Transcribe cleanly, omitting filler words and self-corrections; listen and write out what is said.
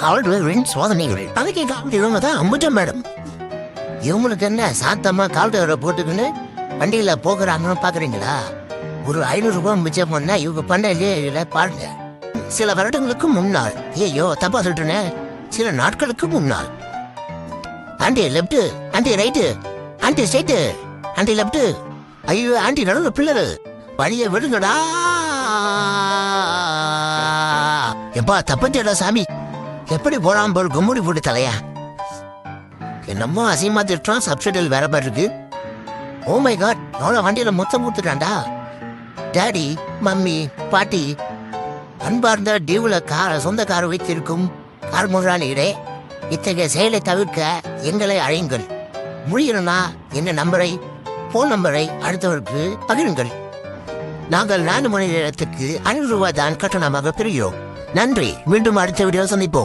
காவல்துறையின் சோதனைகள் அதுக்கு காவல் இவங்க தான் அம்புஜம் மேடம். இவங்களுக்கு என்ன சாத்தமா காவல்துறை போட்டுக்கின்னு வண்டியில போகிறாங்கன்னு பாக்குறீங்களா? ஒரு 500 ரூபாய் மிச்சம் பண்ணா இவங்க பண்ணல பாருங்க. சில வருடங்களுக்கு முன்னால், ஐயோ தப்பா சொல்றேனே, சில நாட்களுக்கு முன்னால், aunty left, aunty right, aunty straight, aunty left, ஐயோ ஆண்டி நடுவில் பிள்ளரு வழிய விடுங்கடா. எப்பா தப்பச்சேடா சாமி, எப்படி போடாம போல் கும்முடி போட்டு தலையா. என்னமோ அசியமா திட்டுறான், சப்சிடியில் வேற மாதிரி இருக்கு. ஓ மை காட், அவளை வண்டியில மொத்தம் கொடுத்துட்டான்டா. டாடி, மம்மி, பாட்டி, அன்பார்ந்த டியூல சொந்த கார் வைத்திருக்கும் கார் முதலாளிகளே, இத்தகைய செயலை தவிர்க்க எங்களை அழையுங்கள். முடியணும்னா என்ன நம்பரை, போன் நம்பரை அடுத்தவருக்கு பகிருங்கள். நாங்கள் 4 மணி நேரத்துக்கு 500 ரூபாய் தான் கட்டணமாக பெறுகிறோம். நன்றி. மீண்டும் அடுத்த வீடியோ சந்திப்போம்.